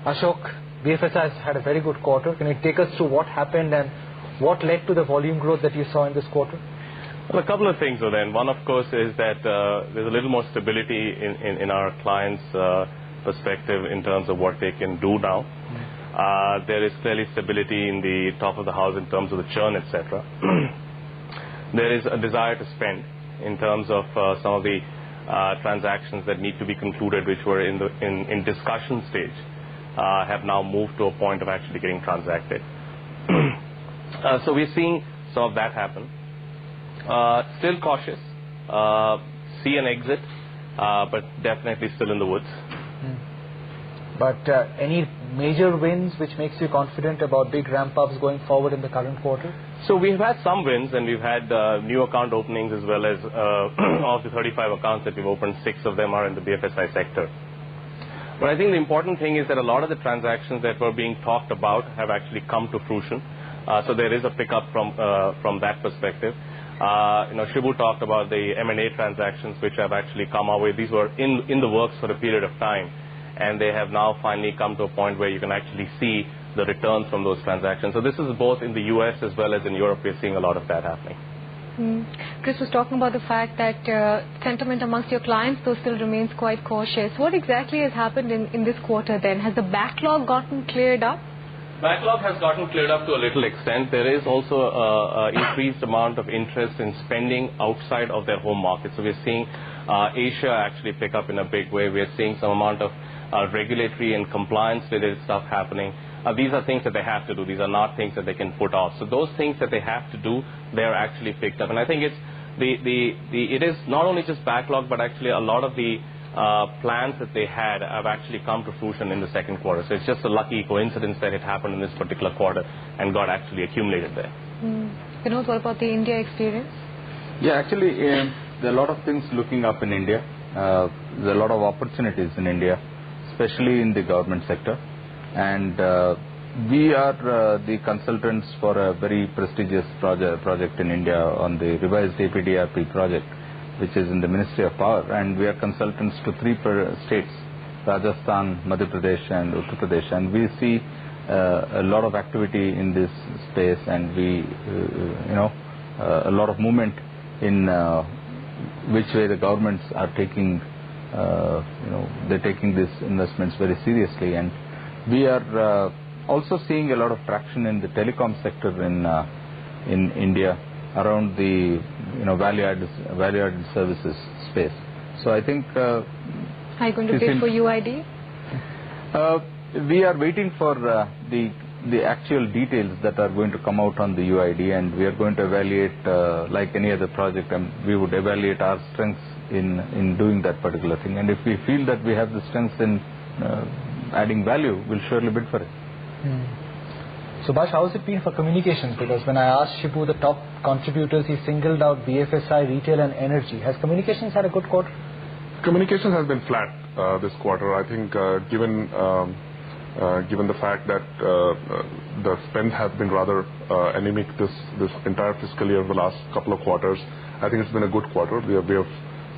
Ashok, BFSI has had a very good quarter. Can you take us through what happened and what led to the volume growth that you saw in this quarter? Well, a couple of things, then. One, of course, is that there's a little more stability in our clients' perspective in terms of what they can do now. There is clearly stability in the top of the house in terms of the churn, etc. There is a desire to spend in terms of some of the transactions that need to be concluded, which were in discussion stage, have now moved to a point of actually getting transacted. So we're seeing some of that happen. Still cautious. See an exit, but definitely still in the woods. But any major wins which makes you confident about big ramp-ups going forward in the current quarter? So we've had some wins, and we've had new account openings as well as of the 35 accounts that we've opened, 6 of them are in the BFSI sector. But I think the important thing is that a lot of the transactions that were being talked about have actually come to fruition. So there is a pickup from that perspective. Shibu talked about the M&A transactions which have actually come our way. These were in the works for a period of time, and they have now finally come to a point where you can actually see the returns from those transactions. So this is both in the US as well as in Europe. We're seeing a lot of that happening. Chris was talking about the fact that sentiment amongst your clients though still remains quite cautious. What exactly has happened in this quarter then? Has the backlog gotten cleared up? Backlog has gotten cleared up to a little extent. There is also an increased amount of interest in spending outside of their home market. So we're seeing Asia actually pick up in a big way. We're seeing some amount of regulatory and compliance-related stuff happening. These are things that they have to do. These are not things that they can put off. So those things that they have to do, they are actually picked up. And I think it's it is not only just backlog, but actually a lot of the plans that they had have actually come to fruition in the second quarter. So it's just a lucky coincidence that it happened in this particular quarter and got actually accumulated there. Vinod, what about the India experience? Yeah, actually, there are a lot of things looking up in India. There are a lot of opportunities in India, especially in the government sector. And we are the consultants for a very prestigious project in India on the revised APDRP project, which is in the Ministry of Power. And we are consultants to 3 states, Rajasthan, Madhya Pradesh and Uttar Pradesh. And we see a lot of activity in this space, and we, a lot of movement in which way the governments are taking, they're taking these investments very seriously. And we are also seeing a lot of traction in the telecom sector in India around the value-added services space. So I think are you going to bid for UID? We are waiting for the actual details that are going to come out on the UID, and we are going to evaluate like any other project, and we would evaluate our strengths in doing that particular thing. And if we feel that we have the strengths in adding value, we'll surely bid for it. Subhash, how has it been for communications? Because when I asked Shibu the top contributors, he singled out BFSI, retail and energy. Has communications had a good quarter? Communications has been flat this quarter. I think given the fact that the spend has been rather anemic this entire fiscal year, the last couple of quarters, I think it's been a good quarter. We have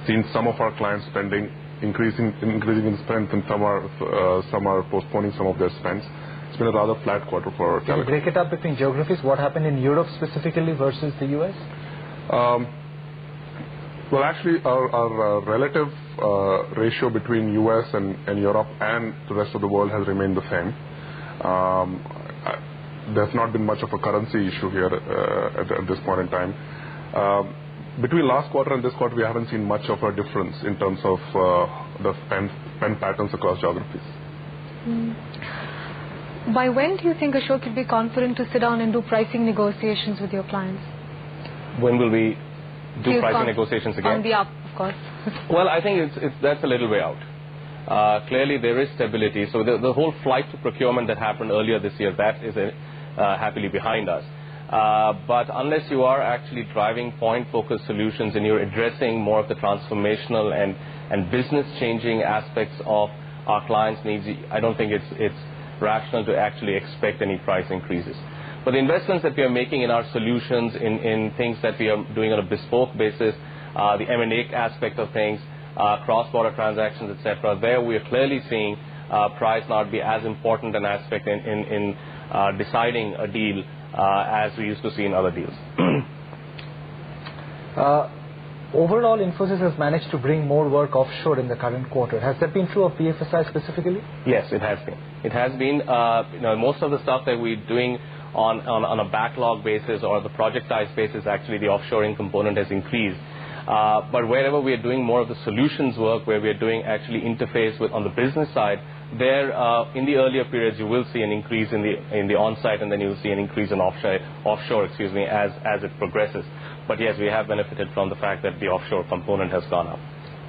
seen some of our clients spending increasing in spend, and some are postponing some of their spends. It's been a rather flat quarter for telecom. Can you break it up between geographies? What happened in Europe specifically versus the US? Well, actually, our relative ratio between US and Europe and the rest of the world has remained the same. There's not been much of a currency issue here at this point in time. Between last quarter and this quarter, we haven't seen much of a difference in terms of the spend patterns across geographies. By when do you think Ashok could be confident to sit down and do pricing negotiations with your clients? When will we do pricing negotiations again? On the up, of course. Well, I think that's a little way out. Clearly, there is stability. So the whole flight to procurement that happened earlier this year, that is happily behind us. But unless you are actually driving point-focused solutions and you're addressing more of the transformational and business-changing aspects of our clients' needs, I don't think it's rational to actually expect any price increases. But the investments that we are making in our solutions, in things that we are doing on a bespoke basis, the M&A aspect of things, cross-border transactions, etc., there we are clearly seeing price not be as important an aspect in deciding a deal as we used to see in other deals. Overall, Infosys has managed to bring more work offshore in the current quarter. Has that been true of BFSI specifically? Yes, it has been. It has been. Most of the stuff that we're doing on a backlog basis or the project size basis, actually the offshoring component has increased. But wherever we are doing more of the solutions work, where we are doing actually interface with on the business side, there in the earlier periods you will see an increase in the on-site, and then you will see an increase in offshore, as it progresses. But yes, we have benefited from the fact that the offshore component has gone up.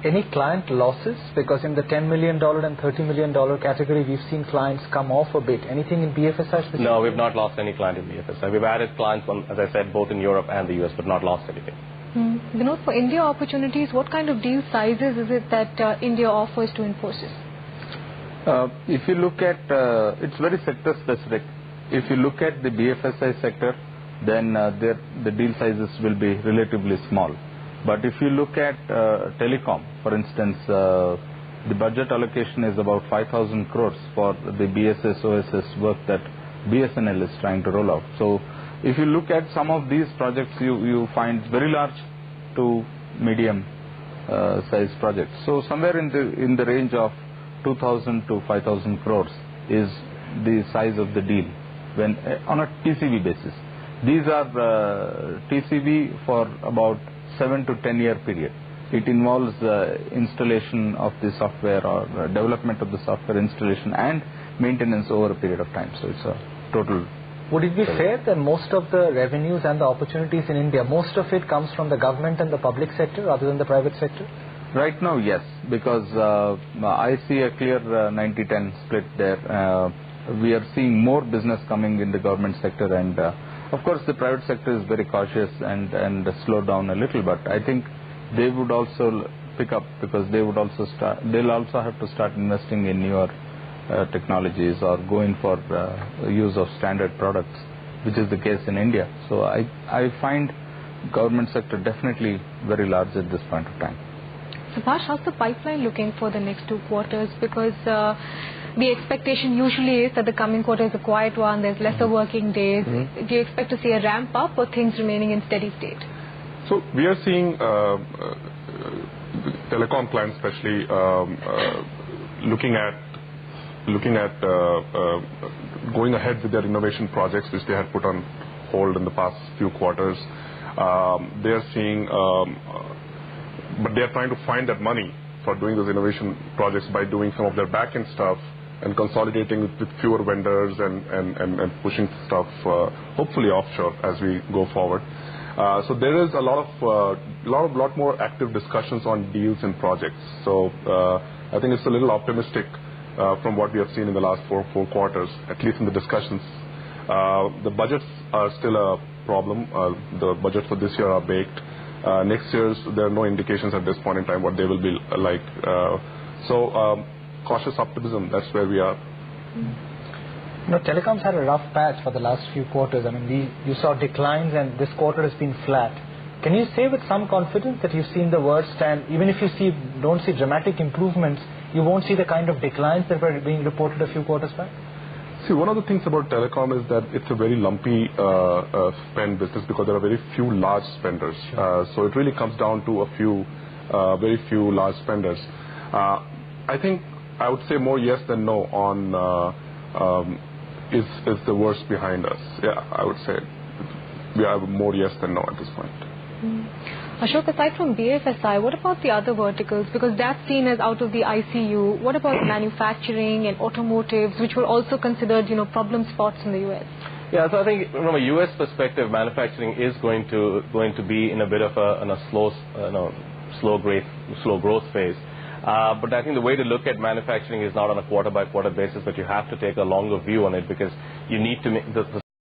Any client losses? Because in the $10 million and $30 million category, we've seen clients come off a bit. Anything in BFSI specifically? No, we've not lost any client in BFSI. We've added clients, as I said, both in Europe and the US, but not lost anything. Vinod, for India opportunities, what kind of deal sizes is it that India offers to Infosys? If you look at, it's very sector specific. If you look at the BFSI sector, then the deal sizes will be relatively small. But if you look at telecom, for instance, the budget allocation is about 5,000 crores for the BSS OSS work that BSNL is trying to roll out. So if you look at some of these projects, you find very large to medium size projects. So somewhere in the range of 2,000 to 5,000 crores is the size of the deal when on a TCV basis. These are TCV for about 7 to 10 year period. It involves installation of the software or development of the software installation and maintenance over a period of time. So it's a total. Would it be fair that most of the revenues and the opportunities in India, most of it comes from the government and the public sector rather than the private sector? Right now, yes, because I see a clear 90-10 split there. We are seeing more business coming in the government sector, and of course the private sector is very cautious and slow down a little, but I think they would also pick up because they'll also have to start investing in newer technologies or going for use of standard products, which is the case in India. So I find government sector definitely very large at this point of time. Subhash, how's the pipeline looking for the next 2 quarters? Because the expectation usually is that the coming quarter is a quiet one, there's lesser working days. Do you expect to see a ramp up or things remaining in steady state? So we are seeing telecom clients especially looking at going ahead with their innovation projects which they had put on hold in the past few quarters. They are seeing, but they are trying to find that money for doing those innovation projects by doing some of their back-end stuff and consolidating with fewer vendors and pushing stuff hopefully offshore as we go forward. So there is a lot more active discussions on deals and projects. So I think it's a little optimistic from what we have seen in the last four quarters, at least in the discussions. The budgets are still a problem. The budgets for this year are baked. Next year's, there are no indications at this point in time what they will be like. So cautious optimism, that's where we are. You know, telecoms had a rough patch for the last few quarters. I mean, you saw declines and this quarter has been flat. Can you say with some confidence that you've seen the worst, and even if you don't see dramatic improvements, you won't see the kind of declines that were being reported a few quarters back? See, one of the things about telecom is that it's a very lumpy spend business because there are very few large spenders. Sure. So it really comes down to a few, very few large spenders. I think I would say more yes than no on is the worst behind us. Yeah, I would say we have more yes than no at this point. Ashok, aside from BFSI, what about the other verticals? Because that's seen as out of the ICU. What about manufacturing and automotives, which were also considered, problem spots in the US? Yeah, so I think from a US perspective, manufacturing is going to be in a bit of a slow growth phase. But I think the way to look at manufacturing is not on a quarter-by-quarter basis, but you have to take a longer view on it because you need to make the